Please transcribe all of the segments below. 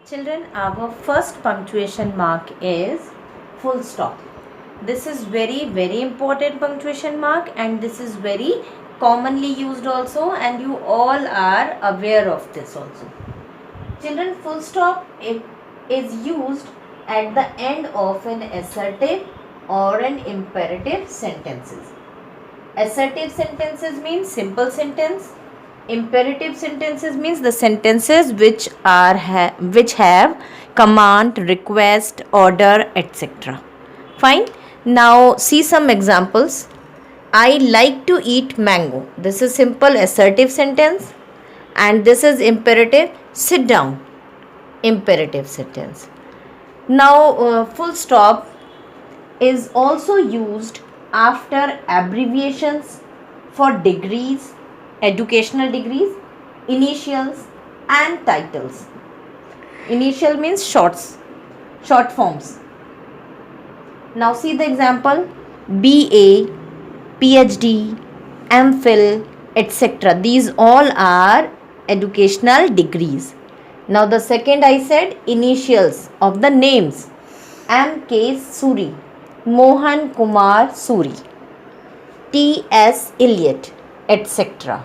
Children, our first punctuation mark is full stop. This is very important punctuation mark, and this is very commonly used also, and you all are aware of this also. Children, full stop is used at the end of an assertive or an imperative sentences. Assertive sentences means simple sentence. Imperative sentences means the sentences which have command, request, order, etc. Fine. Now see some examples. I like to eat mango. This is simple assertive sentence, and this is imperative. Sit down. Imperative sentence. Now full stop is also used after abbreviations for degrees, educational degrees, initials and titles. Initial means short forms. Now see the example: BA, PhD, MPhil, etc. These all are educational degrees. Now the second I said initials of the names: M.K. Suri, Mohan Kumar Suri, T.S. Eliot, etc.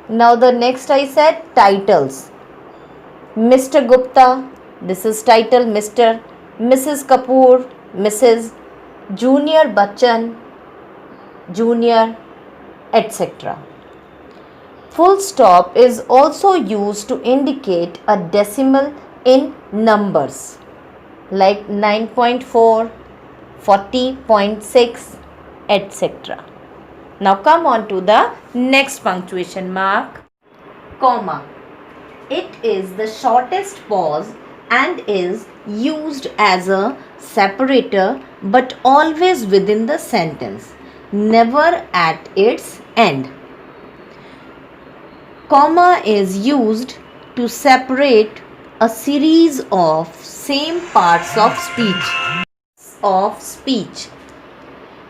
Now the next I said titles: Mr. Gupta, this is title Mr. Mrs. Kapoor, Mrs. Junior Bachchan, Junior, etc. Full stop is also used to indicate a decimal in numbers like 9.4, 40.6, etc. Now come on to the next punctuation mark, comma. It is the shortest pause and is used as a separator but always within the sentence, never at its end. Comma is used to separate a series of same parts of speech.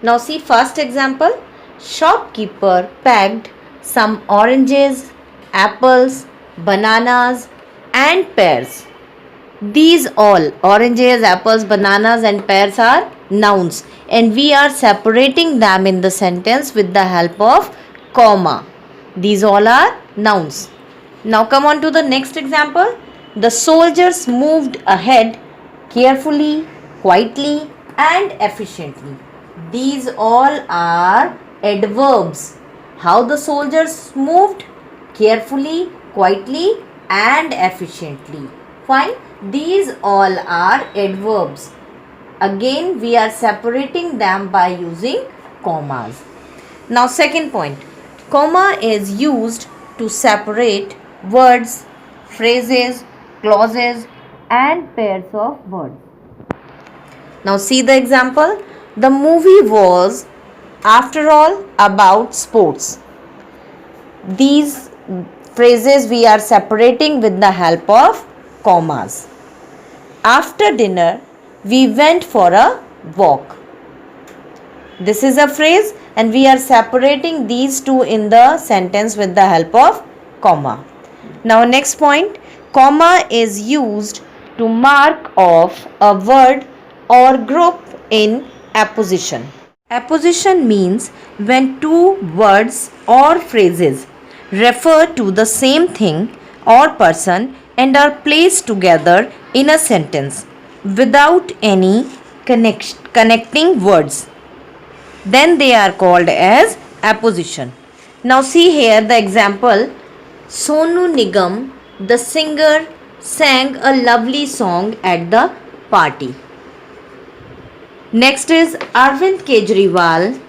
Now see first example: shopkeeper packed some oranges, apples, bananas and pears. These all oranges, apples, bananas and pears are nouns, and we are separating them in the sentence with the help of comma. These all are nouns. Now come on to the next example. The soldiers moved ahead carefully, quietly and efficiently. These all are adverbs. How the soldiers moved? Carefully, quietly and efficiently. Fine. These all are adverbs. Again, we are separating them by using commas. Now second point. Comma is used to separate words, phrases, clauses and pairs of words. Now see the example. The movie was, after all, about sports. These phrases we are separating with the help of commas. After dinner, we went for a walk. This is a phrase, and we are separating these two in the sentence with the help of comma. Now next point, comma is used to mark off a word or group in apposition. Apposition means when two words or phrases refer to the same thing or person and are placed together in a sentence without any connecting words. Then they are called as apposition. Now see here the example. Sonu Nigam, the singer, sang a lovely song at the party. Next is Arvind Kejriwal.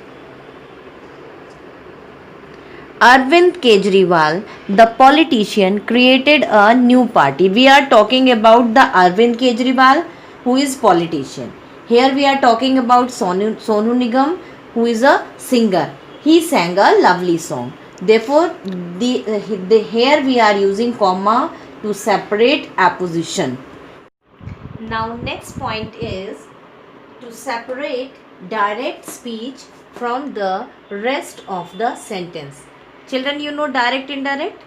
Arvind Kejriwal, the politician, created a new party. We are talking about the Arvind Kejriwal, who is politician. Here we are talking about Sonu Nigam, who is a singer. He sang a lovely song. Therefore, here we are using comma to separate apposition. Now next point is to separate direct speech from the rest of the sentence. Children, you know direct, indirect?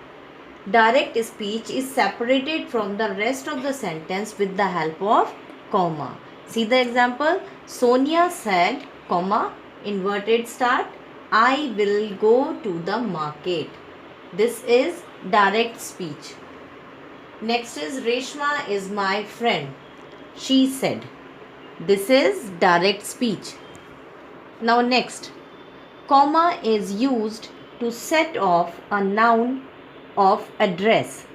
direct speech is separated from the rest of the sentence with the help of comma. See the example. Sonia said, comma, inverted start, I will go to the market. This is direct speech. Next is Reshma is my friend. She said. This is direct speech. Now next, comma is used to set off a noun of address.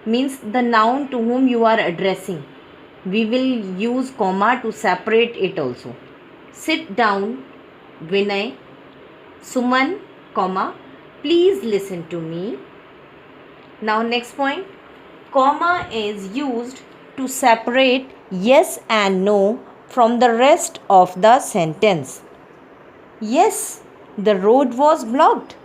Means the noun to whom you are addressing. We will use comma to separate it also. Sit down, Vinay. Suman, comma, please listen to me. Now next point, comma is used to separate yes and no from the rest of the sentence. Yes, the road was blocked.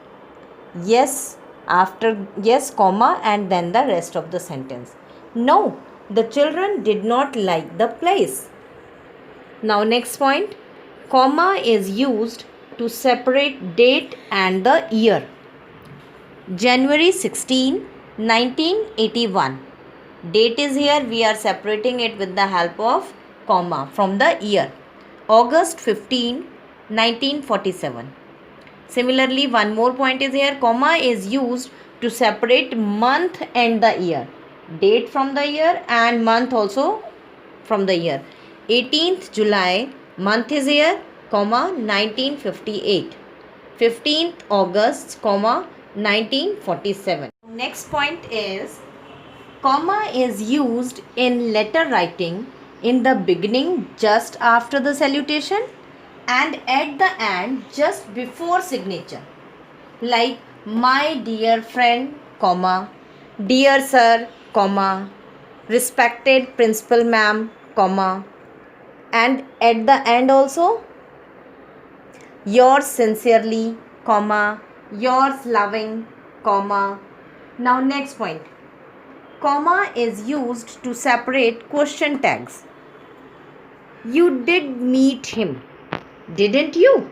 Yes, after yes, comma, and then the rest of the sentence. No, the children did not like the place. Now next point, comma is used to separate date and the year. January 16, 1981. Date is here, we are separating it with the help of comma from the year. August 15, 1947. Similarly, one more point is here, comma is used to separate month and the year. Date from the year and month also from the year. 18th July, month is here, comma, 1958. 15th August, comma, 1947. Next point is, comma is used in letter writing in the beginning just after the salutation and at the end just before signature. Like my dear friend, comma, dear sir, comma, respected principal ma'am, comma, and at the end also yours sincerely, comma, yours loving, comma. Now next point, comma is used to separate question tags. You did meet him, didn't you?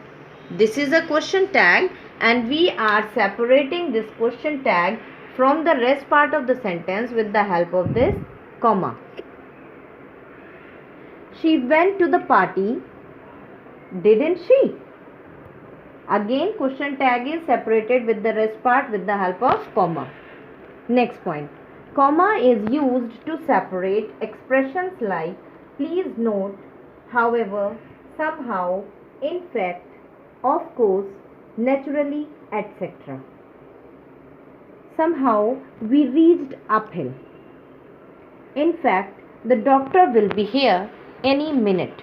This is a question tag and we are separating this question tag from the rest part of the sentence with the help of this comma. She went to the party, didn't she? Again, question tag is separated with the rest part with the help of comma. Next point, comma is used to separate expressions like please note, however, somehow, in fact, of course, naturally, etc. Somehow we reached uphill. In fact, the doctor will be here any minute.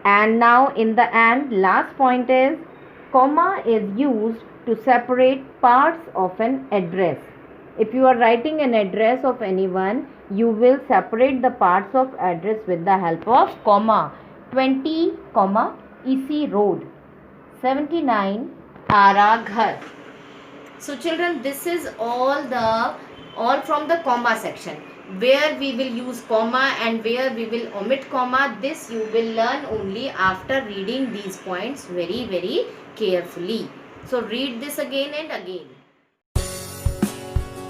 And now in the end, last point is, comma is used to separate parts of an address. If you are writing an address of anyone, you will separate the parts of address with the help of comma. 20, comma, EC Road. 79, Ara Ghar. So children, this is all from the comma section. Where we will use comma and where we will omit comma, this you will learn only after reading these points very, very carefully. So read this again and again.